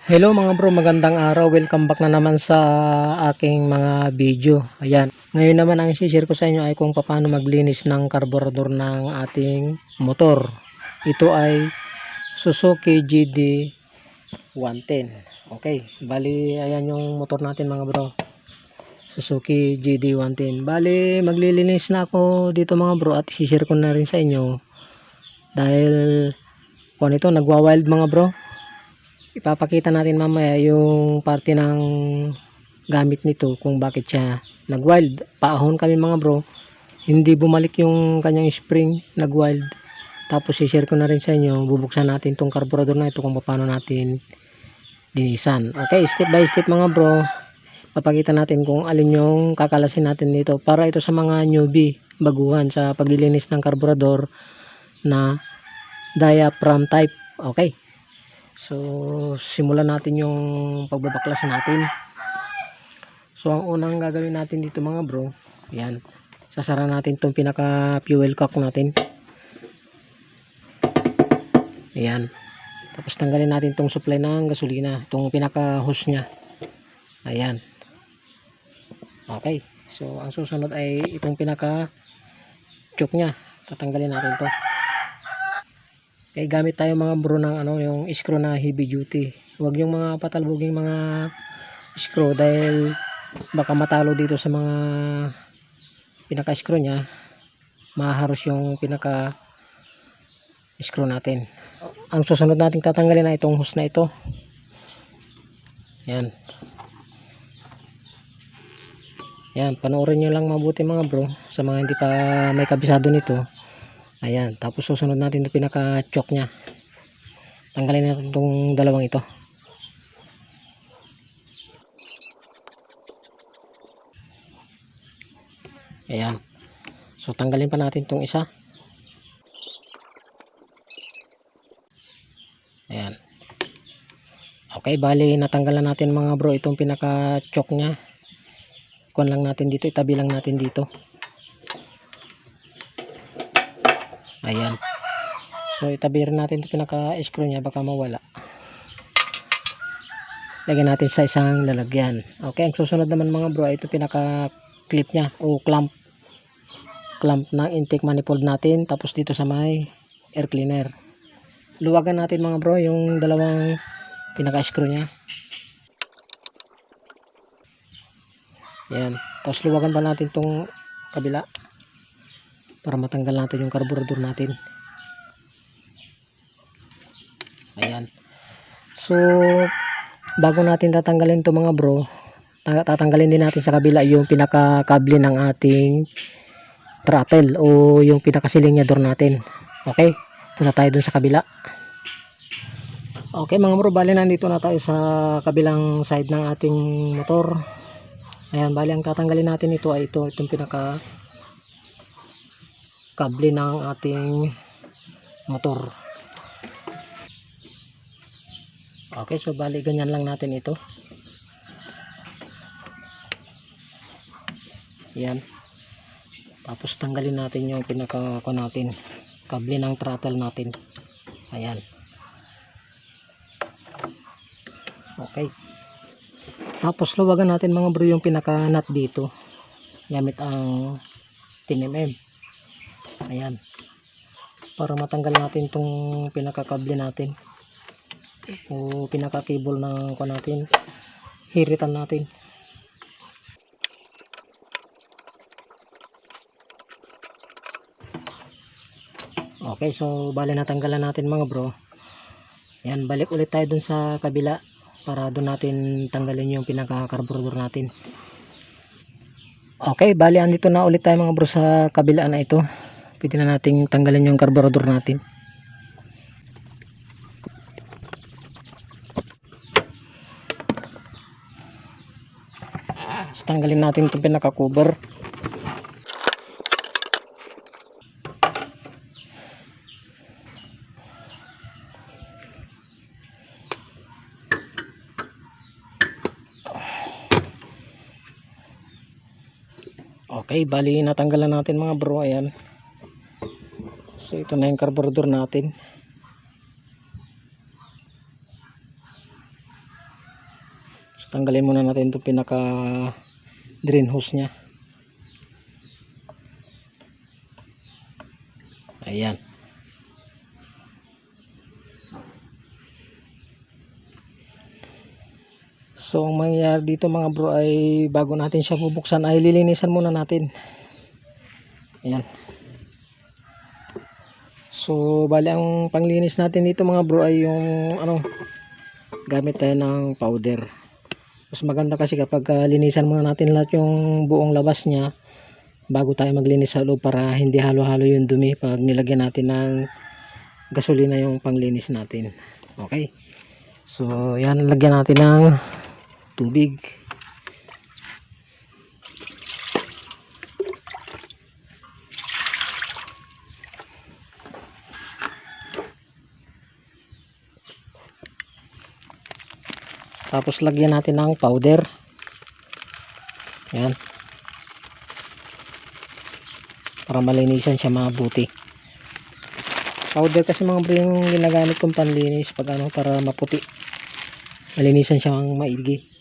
Hello mga bro, magandang araw. Welcome back na naman sa aking mga video. Ayan. Ngayon naman ang i-share ko sa inyo ay kung paano maglinis ng karburador ng ating motor. Ito ay Suzuki GD 110. Okay, bali ayan yung motor natin mga bro. Suzuki GD 110. Bali maglilinis na ako dito mga bro at i-share ko na rin sa inyo. Dahil kung ito nagwa-wild mga bro. Ipapakita natin mamaya yung parte ng gamit nito kung bakit siya nag-wild. Paahon kami mga bro, hindi bumalik yung kanyang spring, nag-wild. Tapos i-share ko na rin sa inyo, bubuksan natin tong carburetor na ito kung paano natin linisan. Okay, step by step mga bro, papakita natin kung alin yung kakalasin natin dito para ito sa mga newbie, baguhan sa paglilinis ng carburetor na diaphragm type. Okay, so simulan natin yung pagbabaklas natin. So ang unang gagawin natin dito mga bro, yan, sasara natin itong pinaka fuel cock natin. Ayan, tapos tanggalin natin itong supply ng gasolina, itong pinaka hose nya. Ayan, okay, so ang susunod ay itong pinaka choke nya, tatanggalin natin to. Okay, gamit tayo mga bro ng yung screw na heavy duty. Huwag yung mga patalboging mga screw dahil baka matalo dito sa mga pinaka screw nya, maharos yung pinaka screw natin. Ang susunod nating tatanggalin ay itong hose na ito. Yan. Yan, panoorin nyo lang mabuti mga bro sa mga hindi pa may kabisado nito. Ayan, tapos susunod natin itong pinaka choke nya. Tanggalin natin itong dalawang ito. Ayan, so tanggalin pa natin itong isa. Ayan, okay, bali natanggalan natin mga bro itong pinaka choke nya. Kuhan lang natin dito, itabi lang natin dito. Ayan, so itabi rin natin itong pinaka screw nya, baka mawala. Lagyan natin sa isang lalagyan. Okay, ang susunod naman mga bro ay ito pinaka clip nya o clamp ng intake manifold natin, tapos dito sa may air cleaner. Luwagan natin mga bro yung dalawang pinaka screw nya. Yan, tapos luwagan pa natin tong kabila para matanggal natin yung carburetor natin. Ayan, so bago natin tatanggalin to mga bro, tatanggalin din natin sa kabila yung pinaka kable ng ating throttle o yung pinaka silinyador natin. Okay, punta tayo dun sa kabila. Okay mga bro, bali nandito na tayo sa kabilang side ng ating motor. Ayan, bali ang tatanggalin natin ito ay itong pinaka kable ng ating motor. Okay, so bali ganyan lang natin ito. Ayan, tapos tanggalin natin yung pinaka natin kable ng throttle natin. Ayan, okay, tapos luwagan natin mga bro yung pinaka nut dito gamit ang 10mm. Ayan, para matanggal natin tong pinaka kable natin o pinaka cable ng natin, hiritan natin. Okay, so bali natanggalan natin mga bro. Yan, balik ulit tayo dun sa kabila para dun natin tanggalin yung pinaka carburetor natin. Okay, bali andito na ulit tayo mga bro sa kabila na ito. Pwede na nating tanggalin yung carburetor natin. So, tanggalin natin itong pinaka cover. Okay, bali natanggalan natin mga bro. Ayan, so ito na yung carburetor natin. So, tanggalin muna natin itong pinaka drain hose nya. Ayan. So ang mangyayari dito mga bro ay bago natin siya bubuksan ay lilinisan muna natin. Ayan. So bali ang panglinis natin dito mga bro ay yung gamit tayo ng powder. Mas maganda kasi kapag linisan muna natin lahat yung buong labas niya bago tayo maglinis sa loob para hindi halo-halo yung dumi pag nilagyan natin ng gasolina yung panglinis natin. Okay. So yan, lagyan natin ng tubig. Tapos lagyan natin ng powder. Yan. Para malinisan siya mabuti. Powder kasi mga bro yung ginagamit kong panlinis pag para maputi. Malinisan siya ang maigi.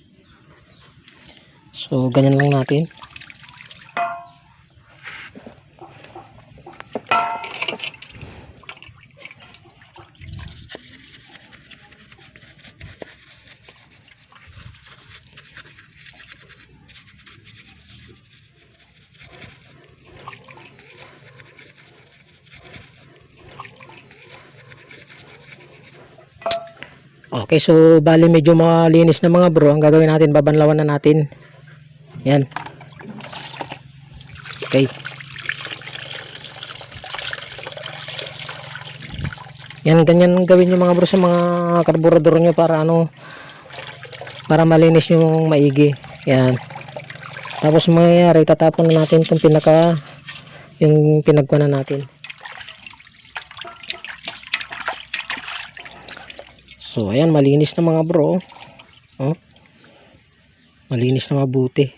So ganyan lang natin. Okay, so bali medyo malinis na mga bro. Ang gagawin natin, babanlawan na natin. Yan. Okay. Yan, ganyan gawin nyo mga bro sa mga karburador nyo para para malinis yung maigi. Yan. Tapos mangyayari, tatapon na natin itong yung pinagkuha na natin. So ayan, malinis na mga bro. Oh. Malinis na mabuti.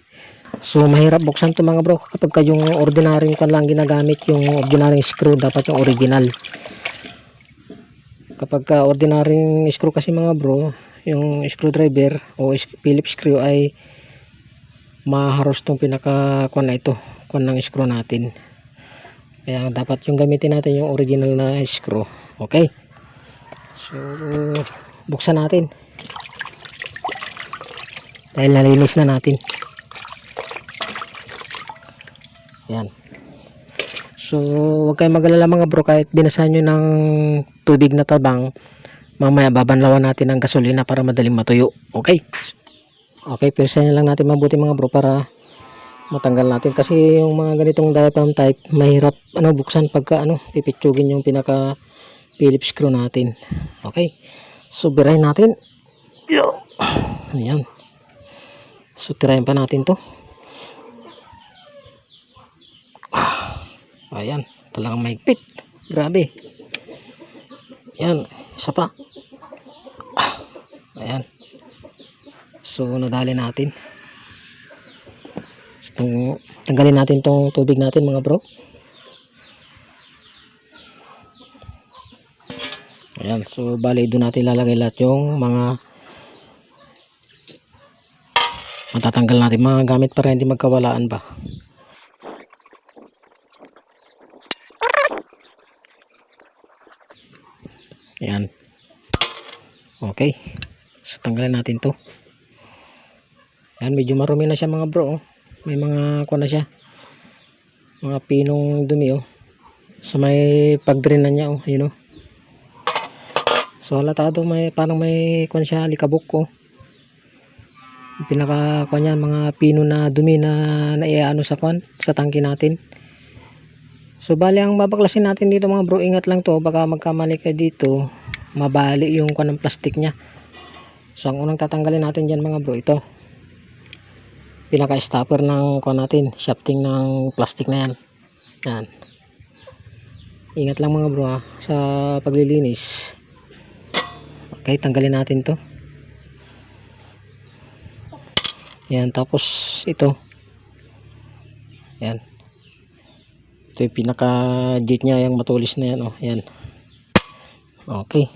So mahirap buksan to mga bro kapag yung ordinaryong kan lang ginagamit, yung ordinaryong screw, dapat yung original. Kapag ordinaryong screw kasi mga bro, yung screwdriver o Phillips screw ay maharos tong pinaka kuan na ito, kuan ng screw natin. Kaya dapat yung gamitin natin yung original na screw. Okay. So buksan natin dahil nalinis na natin. Yan. So huwag kayong mag-alala mga bro, kahit binasahan nyo ng tubig na tabang, mamaya babanlawan natin ng gasolina para madaling matuyo. Okay. Okay, pirsahin lang natin mabuti mga bro para matanggal natin, kasi yung mga ganitong diaphragm type mahirap buksan pagka pipitsugin yung pinaka Phillips screw natin. Okay. So birahin natin. Ayan. So tirahin pa natin to. Ayan, talagang mahigpit. Grabe. Ayan, isa pa. Ayan. So nadali natin. So, tanggalin natin tong tubig natin mga bro. Ayan, so bali doon natin lalagay lahat yung mga matatanggal natin mga gamit para hindi magkawalaan ba. Ayan. Okay. So tanggalin natin to. Ayan, medyo marumi na siya mga bro. May mga kuha na siya. Mga pinong dumi sa may pag-drain na niya yun So halatado parang may kuha siya, likabok pinaka kuha niyan, mga pino na dumi na naiano sa tangke natin. So bali ang babaklasin natin dito mga bro, ingat lang to, baka magkamali ka dito, mabali yung kuha ng plastic nya. So ang unang tatanggalin natin dyan mga bro, ito pinaka stopper ng kuha natin, shafting ng plastic na yan. Yan. Ingat lang mga bro sa paglilinis. Okay, tanggalin natin to. Yan, tapos ito. Yan. Ito yung pinaka jet nya, yung matulis na yan yan. Okay.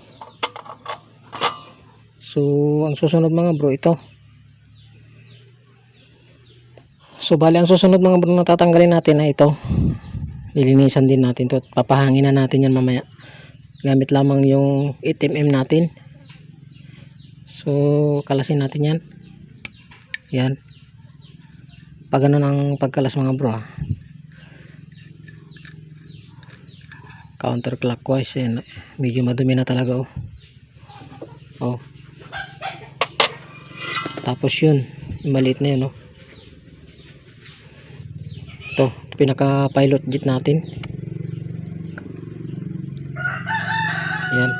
So ang susunod mga bro, ito So bali ang susunod mga bro na tatanggalin natin ay ito. Lilinisan din natin to at papahangin na natin yan mamaya gamit lamang yung 8mm natin. So kalasin natin yan. Yan, pag ganun ang pagkalas mga bro ha. Counterclockwise yan. Medyo madumi na talaga oh. Tapos yun maliit na yun ito pinaka pilot jet natin. Yan,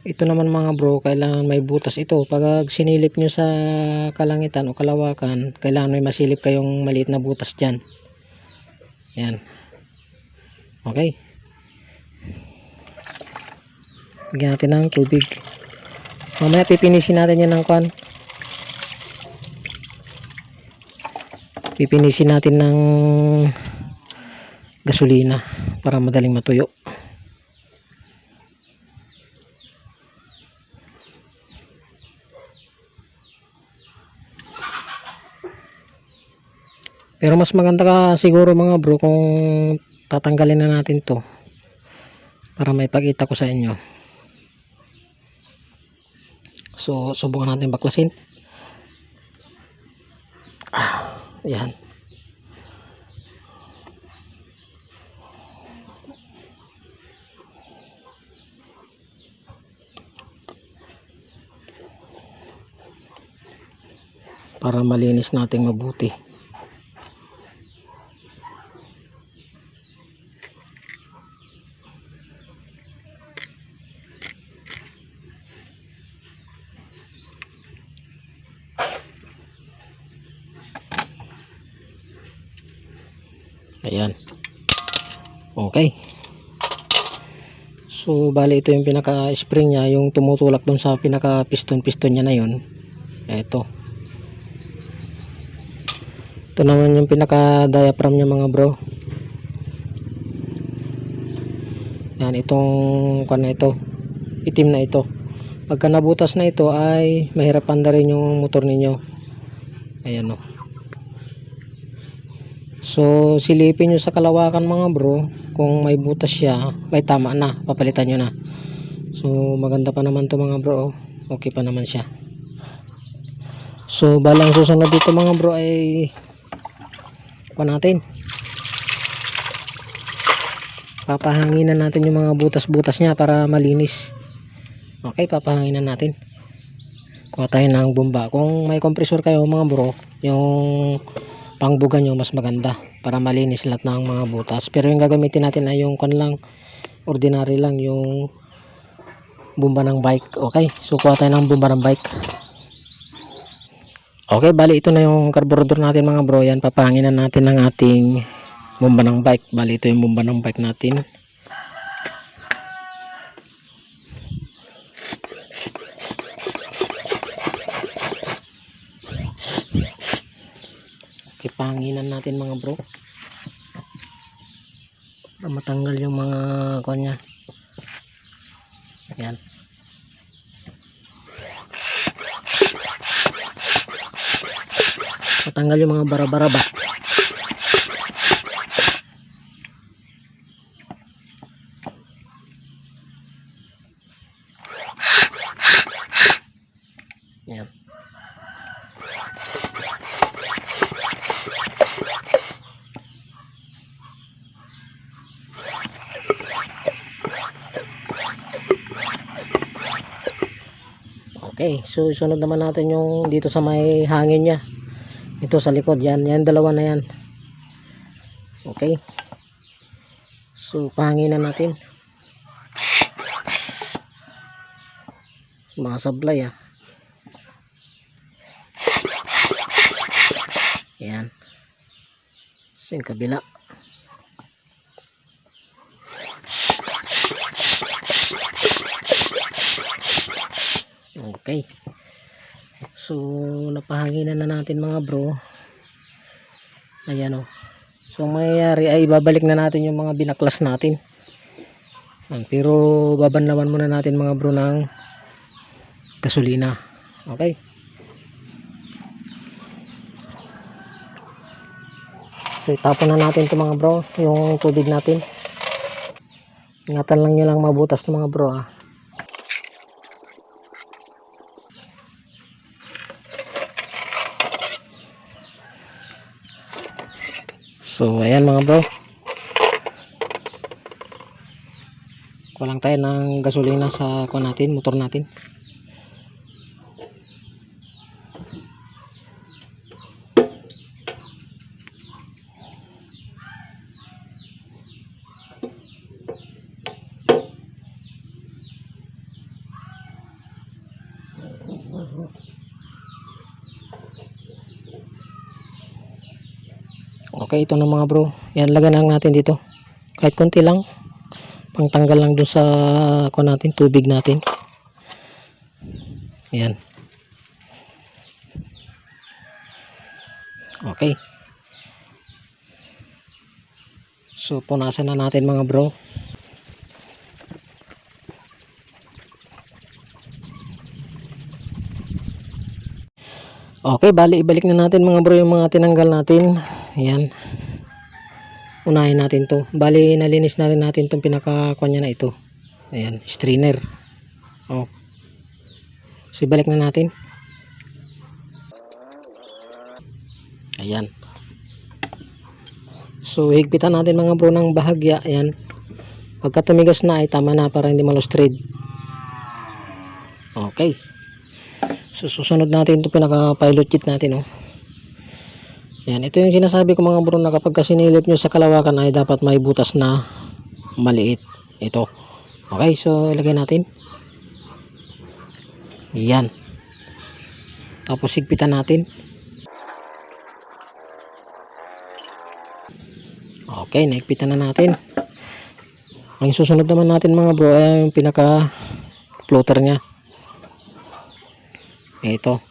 ito naman mga bro kailangan may butas ito. Pag sinilip nyo sa kalangitan o kalawakan, kailangan may masilip kayong maliit na butas dyan. Yan, okay, lagyan natin ng tubig. Mamaya pipinisin natin yan ng kwan. Pipinisin natin ng gasolina para madaling matuyo. Pero mas maganda ka siguro mga bro kung tatanggalin na natin to para may pagkita ko sa inyo. So subukan natin baklasin. Yan, para malinis nating mabuti. Ayan, okay. So bali ito yung pinaka spring nya, yung tumutulak dun sa pinaka piston nya na yun. Ito naman yung pinaka diaphragm nya mga bro. Yan, itong kan na ito, itim na ito. Pagka nabutas na ito ay mahirapan na rin yung motor ninyo. Ayan So silipin nyo sa kalawakan mga bro, kung may butas siya, may tama na, papalitan nyo na. So maganda pa naman to mga bro, okay pa naman siya. So balang susunod dito mga bro ay natin papahanginan natin yung mga butas-butas nya para malinis. Okay, papahanginan natin. Kuha tayo ng bomba. Kung may compressor kayo mga bro, yung pangbuga nyo mas maganda para malinis lahat ng mga butas. Pero yung gagamitin natin ay yung lang, ordinary lang, yung bomba ng bike. Okay, so kuha tayo ng bomba ng bike. Okay, bali ito na yung carburetor natin mga bro. Yan, papahanginan natin ng ating bomba ng bike. Bali ito yung bomba ng bike natin. Okay, pahanginan natin mga bro para matanggal yung mga kanya. Yan, matanggal yung mga bara-bara ba. Yan, okay. So isunod naman natin yung dito sa may hangin nya, ito sa likod. Yan dalawa na yan. Okay, so pahanginan natin mga sablay yan. So yung kabila. Okay, so napahanginan na natin mga bro. Ayan so ang mangyayari ay babalik na natin yung mga binaklas natin. Pero babanlawan muna natin mga bro ng gasolina. Okay. So itapon na natin ito mga bro, yung tubig natin. Ingatan lang nyo lang mabutas ito mga bro ah. So ayan mga bro, kuha lang tayo ng gasolina sa kuha natin, motor natin. Okay, ito na mga bro, yan, lagyan lang natin dito kahit konti lang, pangtanggal lang dun sa kuha natin, tubig natin. Ayan. Okay. So punasan na natin mga bro. Okay, bali ibalik na natin mga bro yung mga tinanggal natin. Ayan. Unahin natin to. Bali nalinis na rin natin itong pinaka-kunya na ito. Ayan, strainer. Oh. So ibalik na natin. Ayan. So higpitan natin mga bro ng bahagya. Ayan. Pagka tumigas na ay tama na para hindi malustrid. Okay. So susunod natin ito pinaka-pilot kit natin. Oh. Yan, ito yung sinasabi ko mga bro na kapag sinilip nyo sa kalawakan ay dapat may butas na maliit. Ito. Okay, so ilagay natin. Yan. Tapos higpitan natin. Okay, naigpitan na natin. Ang susunod naman natin mga bro ay yung pinaka floater nya. Ito.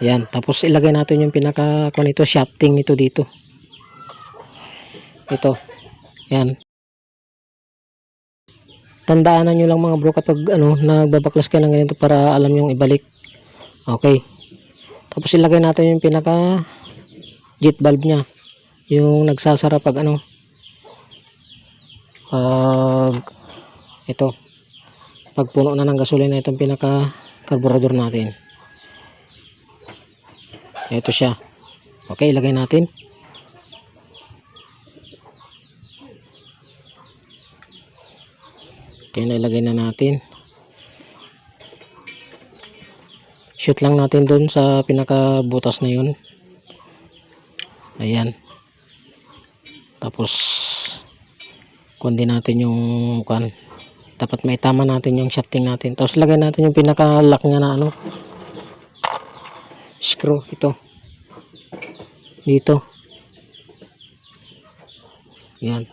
Yan, tapos ilagay natin yung pinaka kung ito, shafting nito dito. Ito. Yan. Tandaanan nyo lang mga bro kapag nagbabaklas ka ng ganito para alam yung ibalik. Okay. Tapos ilagay natin yung pinaka jet valve nya. Yung nagsasara pag ito. Pag puno na ng gasolina itong pinaka carburetor natin. Ito siya. Okay, ilagay natin. Okay, nailagay na natin. Shoot lang natin dun sa pinaka butas na yun. Ayan. Tapos kundi natin yung dapat may tama natin yung shafting natin. Tapos lagay natin yung pinaka lock nya na screw ito. Dito. Yan.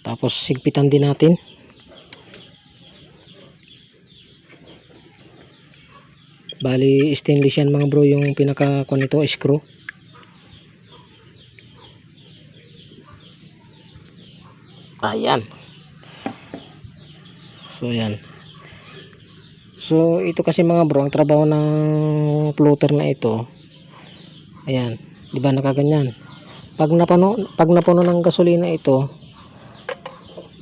Tapos sigpitan din natin. Bali stainless yan mga bro yung pinaka nito screw. Ayan. So yan. So ito kasi mga bro ang trabaho ng floater na ito. Ayan, 'di ba nakaganyan. Pag napuno ng gasolina ito,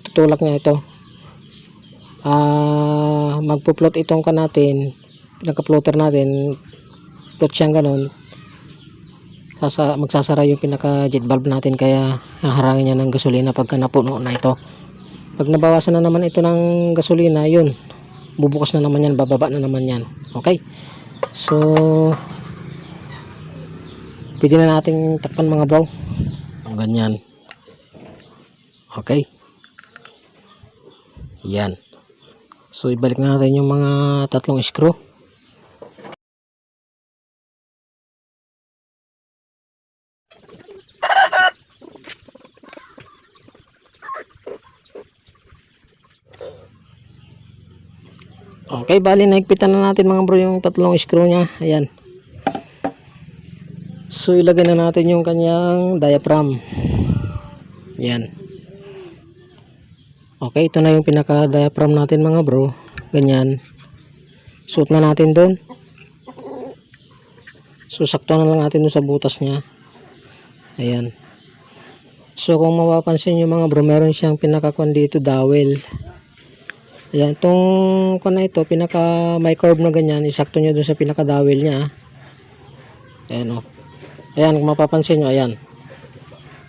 tutulak niya ito. Magpo-float itong natin, naka-floater natin, float siyang ganun. Magsasara yung pinaka jet valve natin kaya haharangin niya ng gasolina pagka napuno na ito. Pag nabawasan na naman ito ng gasolina, yun, bubukas na naman yan, bababa na naman yan. Okay, so pwede na nating takpan mga bro, ganyan. Okay, yan. So ibalik na natin yung mga tatlong screw. Okay, bali naigpitan na natin mga bro yung tatlong screw nya. Ayan. So ilagay na natin yung kanyang diaphragm. Ayan. Okay, ito na yung pinaka diaphragm natin mga bro. Ganyan. suot na natin doon. So sakto na lang natin doon sa butas niya. Ayan. So kung mapapansin nyo mga bro, meron siyang pinakakuan dito, dowel. Ayan, itong kuan na ito, pinaka may curve na ganyan, isakto nyo doon sa pinaka dowel niya. Ayan o. Ayan, kung mapapansin nyo, ayan.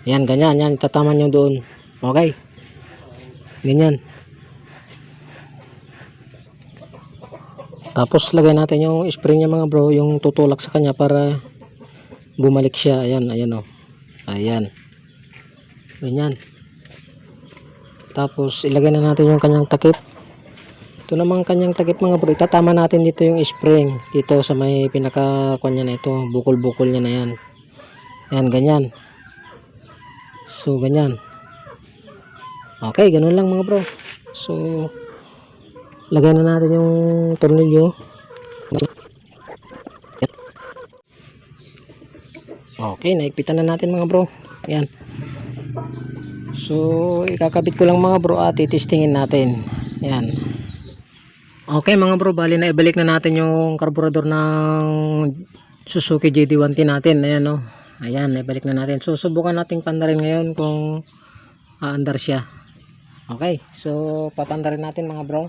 Ayan, ganyan, yan, tatama nyo doon. Okay. Ganyan. Tapos lagay natin yung spring niya mga bro, yung tutulak sa kanya para bumalik siya. Ayan, ayan o. Ayan. Ganyan. Tapos ilagay na natin yung kanyang takip. Ito namang kanyang takip mga bro, itatama natin dito yung spring dito sa may pinaka kanya na ito, bukol-bukol niya na yan. Ayan, ganyan. So ganyan. Okay, ganun lang mga bro. So lagay na natin yung tornilyo. Okay, naigpitan na natin mga bro. Ayan. So ikakabit ko lang mga bro at itestingin natin. Ayan. Okay mga bro, bali na ibalik na natin yung carburetor ng Suzuki JD110 natin. Ayan o. Ayan, ibalik na natin. So subukan natin pandarin ngayon kung aandar siya. Okay, so papandarin natin mga bro.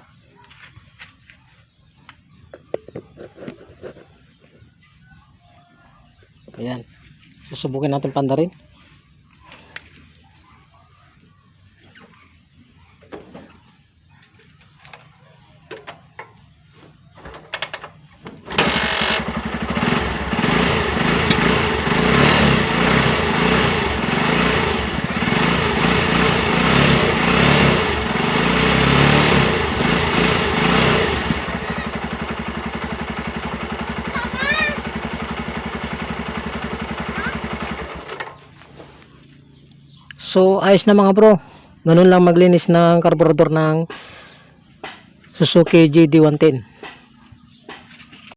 Ayan. Susubukin natin pandarin. So ayos na mga bro. Ganun lang maglinis ng carburetor ng Suzuki JD110.